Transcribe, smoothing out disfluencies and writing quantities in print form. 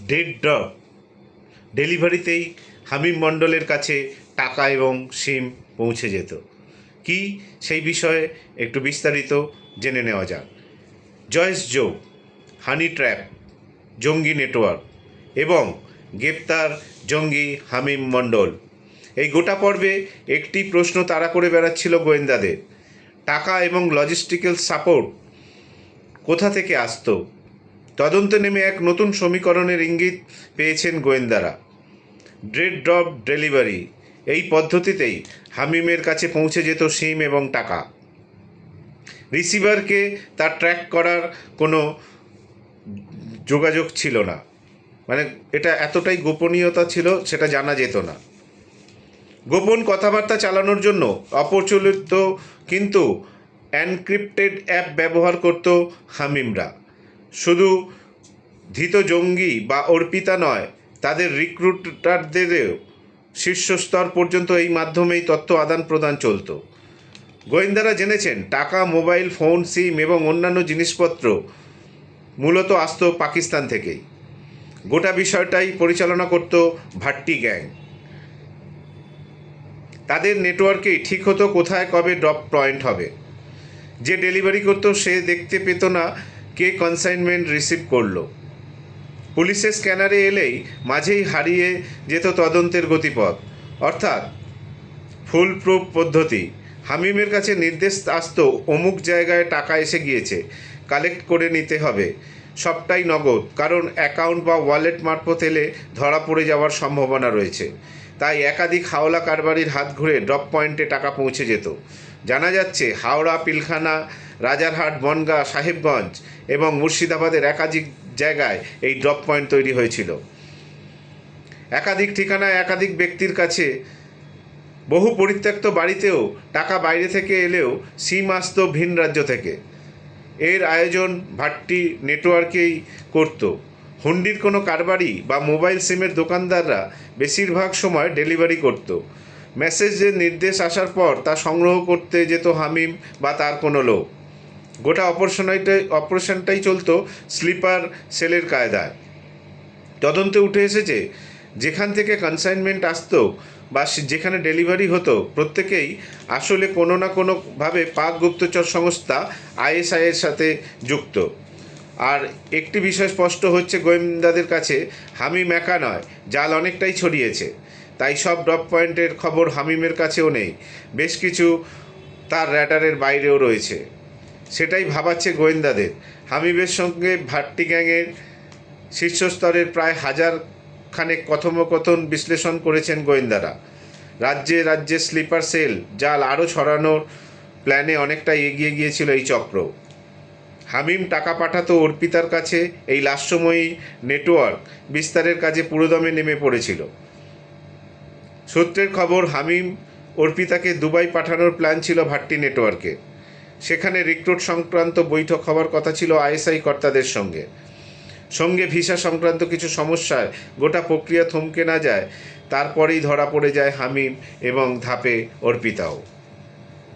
Dead drop ডেলিভারিতেই হামিম মণ্ডলের কাছে টাকা এবং সিম পৌঁছে যেত। কি সেই বিষয়ে একটু বিস্তারিত জেনে নেওয়া যাক। জয়েস জো, হানি ট্র্যাপ, জঙ্গি নেটওয়ার্ক এবং গ্রেপ্তার জঙ্গি হামিম মণ্ডল, এই গোটা পর্বে একটি প্রশ্ন তাড়া করে বেড়াচ্ছিল গোয়েন্দাদের: টাকা এবং লজিস্টিক্যাল সাপোর্ট কোথা থেকে আসতো? তদন্তে নেমে এক নতুন সমীকরণের ইঙ্গিত পেয়েছেন গোয়েন্দারা। ডেড ড্রপ ডেলিভারি, এই পদ্ধতিতেই হামিমের কাছে পৌঁছে যেত সিম এবং টাকা। রিসিভারকে তার ট্র্যাক করার কোনো যোগাযোগ ছিল না, মানে এটা এতটাই গোপনীয়তা ছিল, সেটা জানা যেত না। গোপন কথাবার্তা চালানোর জন্য অপ্রচলিত কিন্তু এনক্রিপ্টেড অ্যাপ ব্যবহার করত হামিমরা। শুধু ধৃত জঙ্গি বা অর্পিতা নয়, তাদের রিক্রুটারদেরও শীর্ষস্তর পর্যন্ত এই মাধ্যমেই তথ্য আদান প্রদান চলত। গোয়েন্দারা জেনেছেন টাকা, মোবাইল ফোন, সিম এবং অন্যান্য জিনিসপত্র মূলত আসত পাকিস্তান থেকেই। গোটা বিষয়টাই পরিচালনা করত ভাট্টি গ্যাং। তাদের নেটওয়ার্কেই ঠিক হতো কোথায় কবে ড্রপ পয়েন্ট হবে। যে ডেলিভারি করতো সে দেখতে পেত না কে কনসাইনমেন্ট রিসিভ করলো। পুলিশের স্ক্যানারে এলেই মাঝেই হারিয়ে যেত তদন্তের গতিপথ। অর্থাৎ ফুল প্রুফ পদ্ধতি। হামিমের কাছে নির্দেশ আসতো অমুক জায়গায় টাকা এসে গিয়েছে, কালেক্ট করে নিতে হবে। সবটাই নগদ, কারণ অ্যাকাউন্ট বা ওয়ালেট মারফত এলে ধরা পড়ে যাওয়ার সম্ভাবনা রয়েছে। তাই একাধিক হাওলা কারবারির হাত ঘুরে ড্রপ পয়েন্টে টাকা পৌঁছে যেত। জানা যাচ্ছে হাওড়া, পিলখানা, রাজারহাট, বনগাঁ, সাহেবগঞ্জ এবং মুর্শিদাবাদের একাধিক জায়গায় এই ড্রপ পয়েন্ট তৈরি হয়েছিল। একাধিক ঠিকানায় একাধিক ব্যক্তির কাছে। বহু পরিত্যক্ত বাড়িতেও টাকা বাইরে থেকে এলেও সিম আসতো ভিন রাজ্য থেকে। এর আয়োজন ভাট্টি নেটওয়ার্কেই করত। হুন্ডির কোনো কারবারি বা মোবাইল সিমের দোকানদাররা বেশিরভাগ সময় ডেলিভারি করত। মেসেজের নির্দেশ আসার পর তা সংগ্রহ করতে যেত হামিম বা তার কোনো লোক। গোটা অপারেশনটাই চলত স্লিপার সেলের কায়দায়। তদন্তে উঠে এসেছে যেখান থেকে কনসাইনমেন্ট আসতো বা যেখানে ডেলিভারি হতো, প্রত্যেকেই আসলে কোনো না কোনোভাবে পাক গুপ্তচর সংস্থা আইএসআইয়ের সাথে যুক্ত। আর একটি বিষয় স্পষ্ট হচ্ছে গোয়েন্দাদের কাছে, হামিম একা নয়, জাল অনেকটাই ছড়িয়েছে। তাই সব ড্রপ পয়েন্টের খবর হামিমের কাছেও নেই, বেশ কিছু তার র্যাডারের বাইরেও রয়েছে। সেটাই ভাবাচ্ছে গোয়েন্দাদের। হামিমের সঙ্গে ভাট্টি গ্যাংয়ের শীর্ষস্তরের প্রায় 1000 খানেক কথোপকথন বিশ্লেষণ করেছেন গোয়েন্দারা। রাজ্যে রাজ্যে স্লিপার সেল, জাল আরও ছড়ানোর প্ল্যানে অনেকটাই এগিয়ে গিয়েছিল এই চক্র। হামিম টাকা পাঠাতো অর্পিতার কাছে। এই লাস্যময়ী নেটওয়ার্ক বিস্তারের কাজে পুরোদমে নেমে পড়েছিল। সূত্রের খবর, হামিম অর্পিতাকে দুবাই পাঠানোর প্ল্যান ছিল ভাট্টি নেটওয়ার্কে। সেখানে রিক্রুট সংক্রান্ত বৈঠক হওয়ার কথা ছিল আইএসআই কর্তাদের সঙ্গে। সঙ্গে ভিসা সংক্রান্ত কিছু সমস্যায় গোটা প্রক্রিয়া থমকে না যায়, তারপরেই ধরা পড়ে যায় হামিম এবং ধাপে অর্পিতাও।